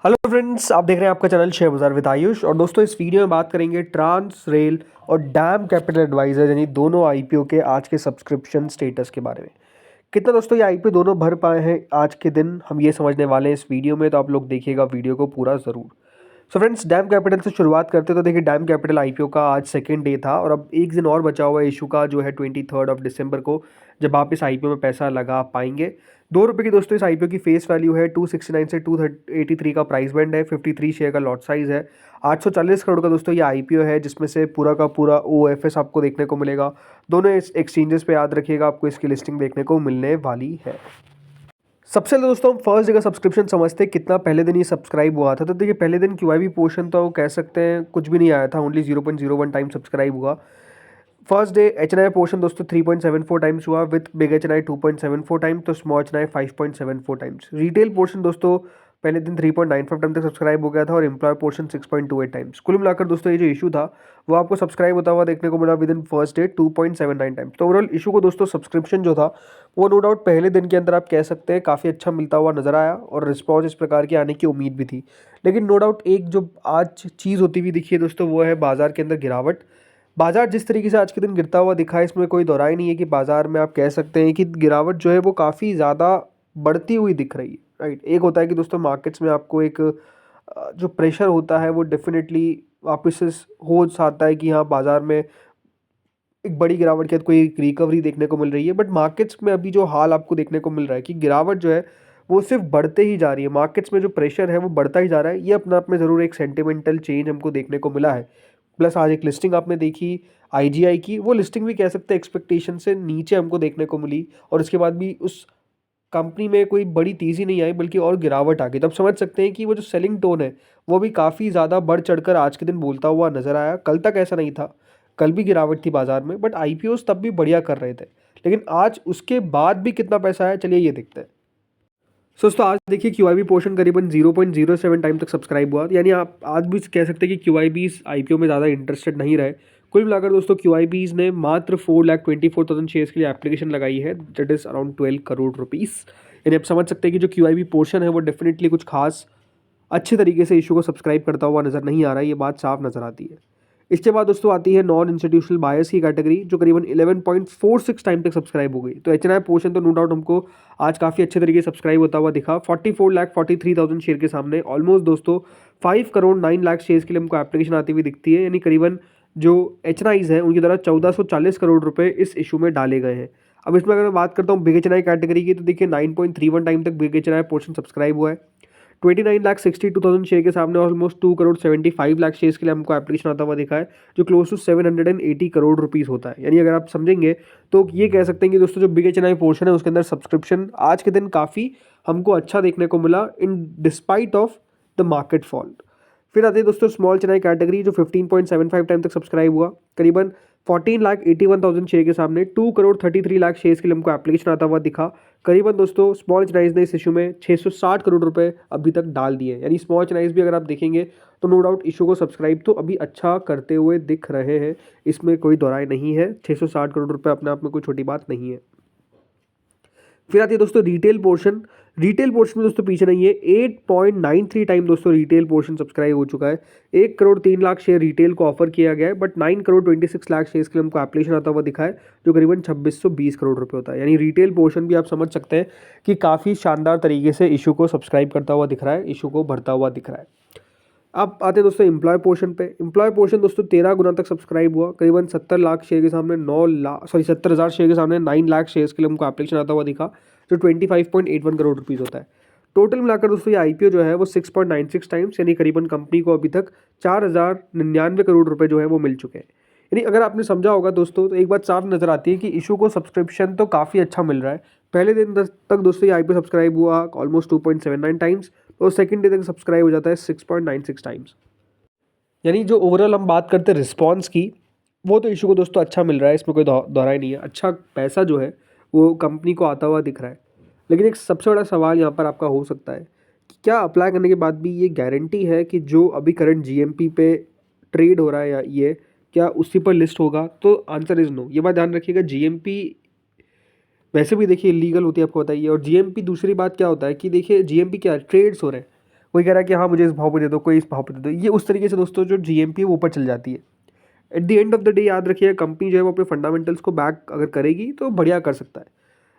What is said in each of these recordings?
Hello friends, आप देख रहे हैं आपका चैनल शेयर बाजार विद आयुष। और दोस्तों, इस वीडियो में बात करेंगे ट्रांस रेल और डैम कैपिटल एडवाइजर यानी दोनों आईपीओ के आज के सब्सक्रिप्शन स्टेटस के बारे में। कितना दोस्तों ये आईपीओ दोनों भर पाए हैं आज के दिन, हम ये समझने वाले हैं इस वीडियो में, तो आप लोग देखिएगा वीडियो को पूरा ज़रूर। सो फ्रेंड्स, डैम कैपिटल से शुरुआत करते तो देखिए, डैम कैपिटल आईपीओ का आज सेकेंड डे था और अब एक दिन और बचा हुआ है इशू का, जो है 23 को, जब आप इस आईपीओ में पैसा लगा पाएंगे। ₹2 की दोस्तों इस आईपीओ की फेस वैल्यू है, 269 से 283 का प्राइस बैंड है, 53 शेयर का लॉट साइज है, 840 करोड़ का दोस्तों ये आईपीओ है, जिसमें से पूरा का पूरा ओएफएस आपको देखने को मिलेगा। दोनों एक्सचेंजेस पे याद रखिएगा, आपको इसकी लिस्टिंग देखने को मिलने वाली है। सबसे पहले दोस्तों हम फर्स्ट डे का सब्सक्रिप्शन समझते हैं, कितना पहले दिन ये सब्सक्राइब हुआ था। तो देखिए, पहले दिन क्यूआईबी पोर्शन तो कह सकते हैं कुछ भी नहीं आया था, ओनली 0.01 टाइम सब्सक्राइब हुआ। First day H N I portion दोस्तों 3.74 टाइम्स हुआ, with big H N I 2.74 time, तो small H N I 5.74 times. Retail portion दोस्तों पहले दिन 3.95 टाइम तक सब्सक्राइब हो गया था और एम्प्लॉय पोर्शन 6.28 टाइम्स। कुल मिलाकर दोस्तों ये जो इशू था वो आपको सब्सक्राइब होता हुआ देखने को मिला with in first day 2.79 times. तो ओवरऑल इशू को दोस्तों सब्सक्रिप्शन जो था वो नो डाउट पहले दिन के अंदर आप कह सकते हैं काफ़ी अच्छा मिलता हुआ नजर आया और रिस्पॉन्स इस प्रकार की आने की उम्मीद भी थी। लेकिन नो डाउट एक जो आज चीज़ होती हुई दिखी है दोस्तों, वो है बाजार के अंदर गिरावट। बाजार जिस तरीके से आज के दिन गिरता हुआ दिखा है, इसमें कोई दो राय नहीं है कि बाजार में आप कह सकते हैं कि गिरावट जो है वो काफ़ी ज़्यादा बढ़ती हुई दिख रही है। राइट, एक होता है कि दोस्तों मार्केट्स में आपको एक जो प्रेशर होता है वो डेफिनेटली वापस से हो सकता है कि हाँ, बाजार में एक बड़ी गिरावट के बाद कोई एक रिकवरी देखने को मिल रही है। बट मार्केट्स में अभी जो हाल आपको देखने को मिल रहा है कि गिरावट जो है वो सिर्फ बढ़ते ही जा रही है, मार्केट्स में जो प्रेशर है वो बढ़ता ही जा रहा है। ये अपने आप में ज़रूर एक सेंटिमेंटल चेंज हमको देखने को मिला है। प्लस आज एक लिस्टिंग आपने देखी आईजीआई की, वो लिस्टिंग भी कह सकते हैं एक्सपेक्टेशन से नीचे हमको देखने को मिली, और उसके बाद भी उस कंपनी में कोई बड़ी तेज़ी नहीं आई बल्कि और गिरावट आ गई। तब समझ सकते हैं कि वो जो सेलिंग टोन है वो भी काफ़ी ज़्यादा बढ़ चढ़कर आज के दिन बोलता हुआ नजर आया। कल तक ऐसा नहीं था, कल भी गिरावट थी बाजार में, बट आईपीओस तब भी बढ़िया कर रहे थे। लेकिन आज उसके बाद भी कितना पैसा आया, चलिए ये देखते हैं। दोस्तों आज देखिए, क्यूआईबी पोर्शन करीबन 0.07 टाइम तक सब्सक्राइब हुआ, यानी आप आज भी कह सकते हैं कि क्यूआईबी इस आईपीओ में ज़्यादा इंटरेस्टेड नहीं रहे। कुल मिलाकर दोस्तों क्यूआईबीज ने मात्र 4,24,000 शेयर्स के लिए एप्लीकेशन लगाई है, that is around 12 crore rupees. यानी आप समझ सकते हैं कि जो क्यूआईबी पोर्शन है वो डेफिनेटली कुछ खास अच्छे तरीके से इशू को सब्सक्राइब करता हुआ नजर नहीं आ रहा है, ये बात साफ नजर आती है। इसके बाद दोस्तों आती है नॉन इंस्टीट्यूशनल बायर्स की कैटेगरी, जो करीबन 11.46 टाइम तक सब्सक्राइब हो गई। तो एच एन आई पोर्शन तो नो डाउट हमको आज काफ़ी अच्छे तरीके से सब्सक्राइब होता हुआ दिखा, 44,43,000 शेयर के सामने। ऑलमोस्ट दोस्तों 5 करोड़ 9 लाख शेयर्स के लिए हमको एप्लीकेशन आती हुई दिखती है, यानी करीबन जो एच एन आईज हैं उनकी द्वारा 1440 करोड़ रुपए इस इशू में डाले गए हैं। अब इसमें अगर मैं बात करता हूँ big H N I category की, तो देखिए 9.31 टाइम तक big H N I portion subscribe हुआ है। 29,62,000 शेयर के सामने ऑलमोस्ट 2 करोड़ 75 लाख शेयर्स के लिए हमको एप्लीकेशन आता हुआ दिखा है, जो क्लोज टू 780 करोड़ रुपीस होता है। यानी अगर आप समझेंगे तो ये कह सकते हैं कि दोस्तों जो big H N I portion है उसके अंदर सब्सक्रिप्शन आज के दिन काफ़ी हमको अच्छा देखने को मिला, in despite of the market fall. फिर आती है दोस्तों स्मॉल चेन्नई कैटेगरी, जो 15.75 टाइम तक सब्सक्राइब हुआ, करीबन 14,81,000 शेयर के सामने 2 करोड़ 33 लाख शेयर्स के लिए हमको एप्लीकेशन आता हुआ दिखा। करीबन दोस्तों स्मॉल चेन्नईज ने इस इशू में 660 करोड़ रुपए अभी तक डाल दिए, यानी स्मॉल चेन्नईज भी अगर आप देखेंगे तो नो डाउट इशू को सब्सक्राइब तो अभी अच्छा करते हुए दिख रहे हैं, इसमें कोई दोहराई नहीं है। 660 करोड़ रुपए अपने आप में कोई छोटी बात नहीं है। फिर आती है दोस्तों रिटेल पोर्शन। रिटेल पोर्शन में दोस्तों पीछे नहीं है, 8.93 टाइम दोस्तों रिटेल पोर्शन सब्सक्राइब हो चुका है। 1 करोड़ 3 लाख शेयर रिटेल को ऑफर किया गया है, बट 9 करोड़ 26 लाख शेयर्स के लिए हमको एप्लीकेशन आता हुआ दिखा है, जो करीबन 2620 करोड़ रुपए होता है। यानी रिटेल पोर्शन भी आप समझ सकते हैं कि काफ़ी शानदार तरीके से इशू को सब्सक्राइब करता हुआ दिख रहा है, इशू को भरता हुआ दिख रहा है। अब आते हैं दोस्तों एम्प्लॉय पोर्शन पे। एम्प्लॉय पोर्शन दोस्तों 13 गुना तक सब्सक्राइब हुआ, करीबन 70 लाख शेयर के सामने 70,000 शेयर के सामने 9 लाख शेयर्स के लिए हमको एप्लीकेशन आता हुआ दिखा, जो 25.81 करोड़ रुपीज़ होता है। टोटल मिलाकर दोस्तों ये आईपीओ जो है वो 6.96 टाइम्स, यानी करीबन कंपनी को अभी तक 4,099 करोड़ रुपए जो है वो मिल चुके हैं। यानी अगर आपने समझा होगा दोस्तों, तो एक बात साफ नजर आती है कि इशू को सब्सक्रिप्शन तो काफ़ी अच्छा मिल रहा है। पहले दिन तक दोस्तों ये आईपीओ सब्सक्राइब हुआ ऑलमोस्ट 2.79 टाइम्स, और सेकंड डे तक सब्सक्राइब हो जाता है 6.96 टाइम्स। यानी जो ओवरऑल हम बात करते हैं रिस्पॉन्स की, वो तो इशू को दोस्तों अच्छा मिल रहा है, इसमें कोई दोहराई नहीं है। अच्छा पैसा जो है वो कंपनी को आता हुआ दिख रहा है। लेकिन एक सबसे बड़ा सवाल यहाँ पर आपका हो सकता है कि क्या अप्लाई करने के बाद भी ये गारंटी है कि जो अभी करंट जीएमपी पे ट्रेड हो रहा है या ये क्या उसी पर लिस्ट होगा? तो आंसर इज़ नो। ये बात ध्यान रखिएगा, जीएमपी वैसे भी देखिए इलीगल होती है, आपको बताइए। और जीएमपी दूसरी बात क्या होता है कि देखिए जीएमपी क्या है, ट्रेड्स हो रहे हैं, कोई कह रहा है कि हाँ मुझे इस भाव पे दे दो, कोई इस भाव पे दे दो। ये उस तरीके से दोस्तों जो जीएमपी है वो ऊपर चल जाती है। At the end of the day याद रखिए, कंपनी जो है वो अपने फंडामेंटल्स को बैक अगर करेगी तो बढ़िया कर सकता है।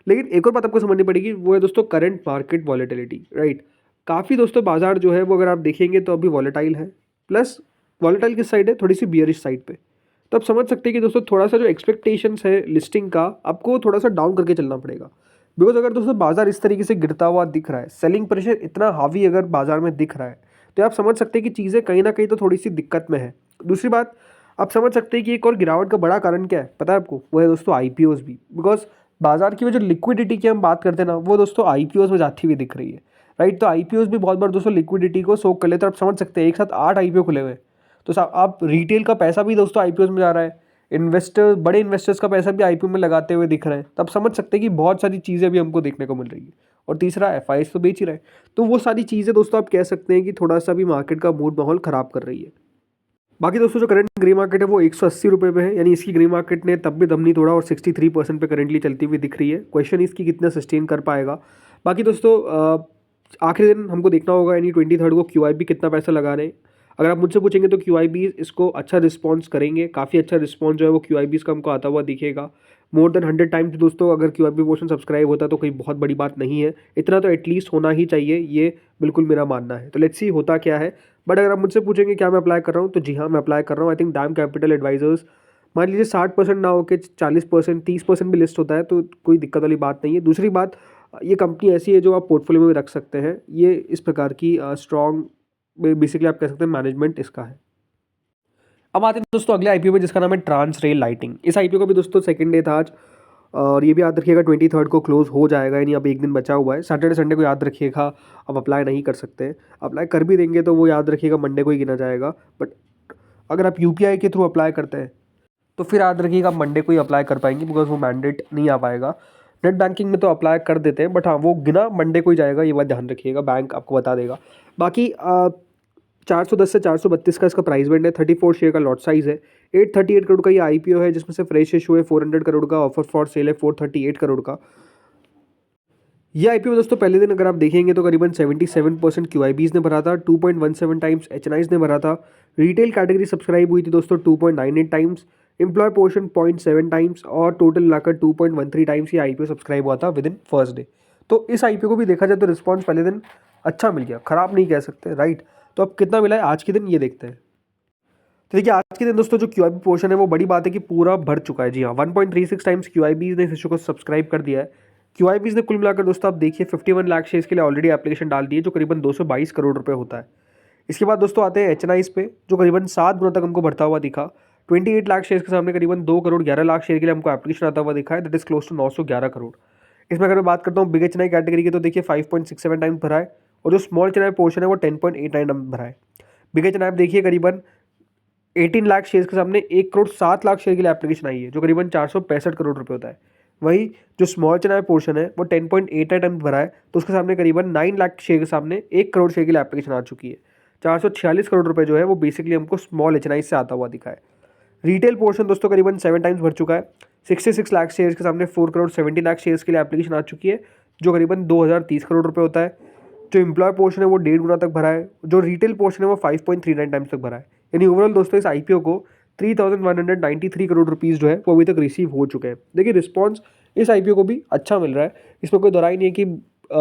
लेकिन एक और बात आपको समझनी पड़ेगी, वो है दोस्तों करंट मार्केट वॉलेटिलिटी, राइट। काफ़ी दोस्तों बाजार जो है वो अगर आप देखेंगे तो अभी वॉलेटाइल है, प्लस वॉलेटाइल किस साइड है, थोड़ी सी बियरिश साइड पे। तो आप समझ सकते हैं कि दोस्तों थोड़ा सा जो एक्सपेक्टेशंस है लिस्टिंग का, आपको थोड़ा सा डाउन करके चलना पड़ेगा। बिकॉज अगर दोस्तों बाजार इस तरीके से गिरता हुआ दिख रहा है, सेलिंग प्रेशर इतना हावी अगर बाजार में दिख रहा है, तो आप समझ सकते हैं कि चीज़ें कहीं ना कहीं तो थोड़ी सी दिक्कत में है। दूसरी बात, आप समझ सकते हैं कि एक और गिरावट का बड़ा कारण क्या है पता है आपको, वो है दोस्तों आईपीओस भी। बिकॉज बाजार की वो जो लिक्विडिटी की हम बात करते हैं ना, वो दोस्तों आईपीओस में जाती हुई दिख रही है, राइट। तो आईपीओस भी बहुत बार दोस्तों लिक्विडिटी को सोक कर लेते हैं। आप समझ सकते हैं एक साथ 8 आईपीओ खुले हुए हैं, तो आप रिटेल का पैसा भी दोस्तों आईपीओस में जा रहा है, इन्वेस्टर बड़े इन्वेस्टर्स का पैसा भी आईपीओ में लगाते हुए दिख रहे हैं। तब समझ सकते हैं कि बहुत सारी चीज़ें भी हमको देखने को मिल रही है। और तीसरा, एफआईएस तो बेच ही रहे हैं। तो वो सारी चीज़ें दोस्तों आप कह सकते हैं कि थोड़ा सा भी मार्केट का मूड माहौल ख़राब कर रही है। बाकी दोस्तों जो करंट ग्रे मार्केट है वो 180 रुपये पे है, यानी इसकी ग्रे मार्केट ने तब भी दम नहीं तोड़ा और 63% पे करंटली चलती हुई दिख रही है। क्वेश्चन इसकी कितना सस्टेन कर पाएगा। बाकी दोस्तों आखिरी दिन हमको देखना होगा, यानी 23 को QIB कितना पैसा लगा रहे हैं। अगर आप मुझसे पूछेंगे तो QIB इसको अच्छा रिस्पॉन्स करेंगे, काफ़ी अच्छा रिस्पॉन्स जो है वो QIB का हमको आता हुआ दिखेगा। मोर देन 100 टाइम्स दोस्तों अगर QIB पोर्शन सब्सक्राइब होता तो कोई बहुत बड़ी बात नहीं है, इतना तो एटलीस्ट होना ही चाहिए, ये बिल्कुल मेरा मानना है। तो लेट्स सी होता क्या है। बट अगर आप मुझसे पूछेंगे क्या मैं अप्लाई कर रहा हूँ, तो जी हाँ मैं अप्लाई कर रहा हूँ। I think Dam Capital Advisors, मान लीजिए 60% ना होकर 40%, 30% भी लिस्ट होता है तो कोई दिक्कत वाली बात नहीं है। दूसरी बात, ये कंपनी ऐसी है जो आप पोर्टफोलियो में भी रख सकते हैं। ये इस प्रकार की स्ट्रॉन्ग, बेसिकली आप कह सकते हैं मैनेजमेंट इसका है। अब आते हैं दोस्तों अगले आईपीओ में, जिसका नाम है ट्रांस रेल लाइटिंग। इस आईपीओ का भी दोस्तों सेकंड डे था आज, और ये भी याद रखिएगा 23 को क्लोज हो जाएगा, यानी अब एक दिन बचा हुआ है। सैटरडे संडे को याद रखिएगा अब अप्लाई नहीं कर सकते हैं। अप्लाई कर भी देंगे तो वो याद रखिएगा मंडे को ही गिना जाएगा। बट अगर आप यूपीआई के थ्रू अप्लाई करते हैं तो फिर याद रखिएगा आप मंडे को ही अप्लाई कर पाएंगे, बिकॉज वो मैंडेट नहीं आ पाएगा। नेट बैंकिंग में तो अप्लाई कर देते हैं, बट हाँ वो गिना मंडे को ही जाएगा, ये बात ध्यान रखिएगा, बैंक आपको बता देगा। बाकी 410 से 432 का इसका प्राइस बैंड है, 34 शेयर का लॉट साइज है, 838 करोड़ का ये आईपीओ है, जिसमें से फ्रेश इशू है 400 करोड़ का, ऑफर फॉर सेल है 438 करोड़ का। ये आईपीओ दोस्तों पहले दिन अगर आप देखेंगे तो करीबन 77% QIBs ने भरा था, 2.17 टाइम्स HNIs ने भरा था। रिटेल कैटेगरी सब्सक्राइब हुई थी दोस्तों 2.98 टाइम्स, एम्प्लॉय पोर्शन 0.7 टाइम्स, और टोटल लाकर 2.13 टाइम्स ये आईपीओ सब्सक्राइब हुआ था विद इन फर्स्ट डे। तो इस आईपीओ को भी देखा जाए तो रिस्पॉन्स पहले दिन अच्छा मिल गया, खराब नहीं कह सकते, राइट। तो अब कितना मिला है आज के दिन ये देखते हैं। तो देखिए आज के दिन दोस्तों जो QIB पोर्शन है वो बड़ी बात है कि पूरा भर चुका है। जी हाँ, 1.36 टाइम्स QIBs ने इस इशू को सब्सक्राइब कर दिया है। QIBs ने कुल मिलाकर दोस्तों आप देखिए 51 लाख शेयर्स के लिए ऑलरेडी एप्लीकेशन डाल दी है, जो करीबन 222 करोड़ रुपए होता है। इसके बाद दोस्तों आते हैं HNIs पे, जो करीबन 7 गुना तक हमको बढ़ता हुआ दिखा। 28 लाख शेयर्स के सामने करीबन 2 करोड़ 11 लाख शेयर के लिए हमको एप्लीकेशन आता हुआ दिखा है, that is close to 911 crore. इसमें अगर मैं बात करता हूँ बिग HNI कैटेगरी की, तो देखिए 5.67 टाइम्स भरा है, और जो स्मॉल HNI पोर्शन है वो 10.89 टाइम्स भरा है। बिग HNI आप देखिए करीबन 18 लाख शेयर्स के सामने 1 करोड़ 7 लाख शेयर के लिए एप्लीकेशन आई है, जो करीबन 465 करोड़ रुपए होता है। वही जो स्मॉल HNI पोर्शन है वो 10.88 टाइम्स भरा है, तो उसके सामने करीबन 9 लाख शेयर के सामने 1 करोड़ शेयर के लिए एप्लीकेशन आ चुकी है। 446 करोड़ रुपए जो है वो बेसिकली हमको स्मॉल HNI से आता हुआ दिखा है। रिटेल पोर्शन दोस्तों करीबन 7 टाइम्स भर चुका है, 66 लाख शेयर्स के सामने 4 करोड़ 70 लाख शेयर्स के लिए एप्लीकेशन आ चुकी है, जो करीबन 2030 करोड़ रुपए होता है। जो एम्प्लॉय पोर्शन है वो 1.5 गुना तक भरा है, जो रिटेल पोर्शन है वो 5.39 टाइम्स तक भरा है। यानी ओवरऑल दोस्तों इस आईपीओ को 3193 करोड़ रुपीज़ जो है वो अभी तक रिसीव हो चुके हैं। देखिए रिस्पॉन्स इस आईपीओ को भी अच्छा मिल रहा है, इसमें कोई दोराई नहीं है कि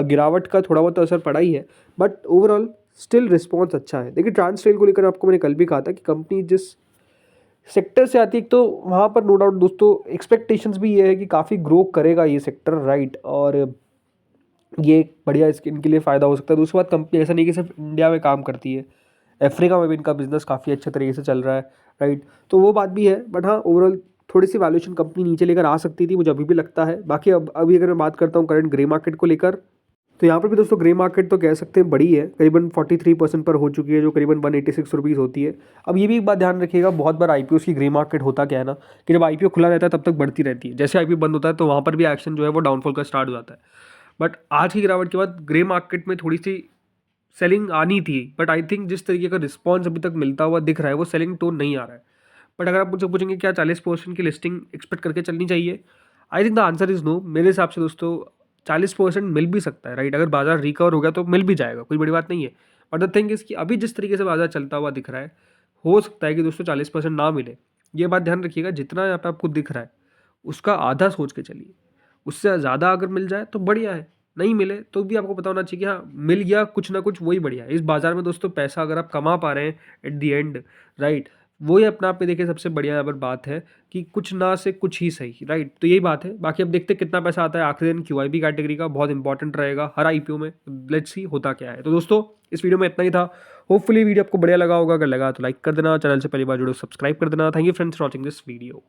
गिरावट का थोड़ा बहुत असर पड़ा ही है, बट ओवरऑल स्टिल रिस्पॉन्स अच्छा है। देखिए ट्रांस रेल को लेकर आपको मैंने कल भी कहा था कि कंपनी जिस सेक्टर से आती है, तो वहाँ पर नो डाउट दोस्तों एक्सपेक्टेशंस भी ये है कि काफ़ी ग्रो करेगा ये सेक्टर, राइट। और ये एक बढ़िया इनके लिए फ़ायदा हो सकता है। दूसरी बात, कंपनी ऐसा नहीं कि सिर्फ इंडिया में काम करती है, अफ्रीका में भी इनका बिजनेस काफ़ी अच्छे तरीके से चल रहा है, राइट। तो वो बात भी है, बट हाँ ओवरऑल थोड़ी सी वैल्यूएशन कंपनी नीचे लेकर आ सकती थी, मुझे अभी भी लगता है। बाकी अब अभी अगर मैं बात करता हूँ करंट ग्रे मार्केट को लेकर, तो यहाँ पर भी दोस्तों ग्रे मार्केट तो कह सकते हैं बड़ी है, करीबन 43% पर हो चुकी है, जो करीबन 186 रुपीज़ होती है। अब ये भी एक बात ध्यान रखिएगा, बहुत बार आईपीओ की ग्रे मार्केट होता क्या है ना, कि जब आईपीओ खुला रहता है तब तक बढ़ती रहती है, जैसे आईपीओ बंद होता है तो वहाँ पर भी एक्शन जो है वो डाउनफॉल का स्टार्ट हो जाता है। बट आज की गिरावट के बाद ग्रे मार्केट में थोड़ी सी सेलिंग आनी थी, बट आई थिंक जिस तरीके का रिस्पॉन्स अभी तक मिलता हुआ दिख रहा है वो सेलिंग टोन नहीं आ रहा है। बट अगर आप मुझसे पूछेंगे क्या 40% की लिस्टिंग एक्सपेक्ट करके चलनी चाहिए, I think the answer is no. मेरे हिसाब से दोस्तों 40% मिल भी सकता है, राइट। अगर बाजार रिकवर हो गया तो मिल भी जाएगा, कोई बड़ी बात नहीं है। और द थिंग इज़ कि अभी जिस तरीके से बाजार चलता हुआ दिख रहा है, हो सकता है कि दोस्तों 40% ना मिले। ये बात ध्यान रखिएगा, जितना यहाँ पे आपको दिख रहा है उसका आधा सोच के चलिए। उससे ज़्यादा अगर मिल जाए तो बढ़िया है, नहीं मिले तो भी आपको पता होना चाहिए कि हाँ, मिल गया कुछ ना कुछ, वही बढ़िया है। इस बाजार में दोस्तों पैसा अगर आप कमा पा रहे हैं एट द एंड, राइट, वो ही अपने आप में देखिए सबसे बढ़िया यहाँ पर बात है कि कुछ ना से कुछ ही सही, राइट। तो यही बात है। बाकी अब देखते हैं कितना पैसा आता है आखिरी दिन। क्यूआईबी कैटेगरी का बहुत इंपॉर्टेंट रहेगा हर आईपीओ में। लेट्स सी होता क्या है। तो दोस्तों इस वीडियो में इतना ही था। होपफुली वीडियो आपको बढ़िया लगा होगा। अगर लगा तो लाइक कर देना, चैनल से पहली बार जुड़ो सब्सक्राइब कर देना। Thank you friends for watching this video.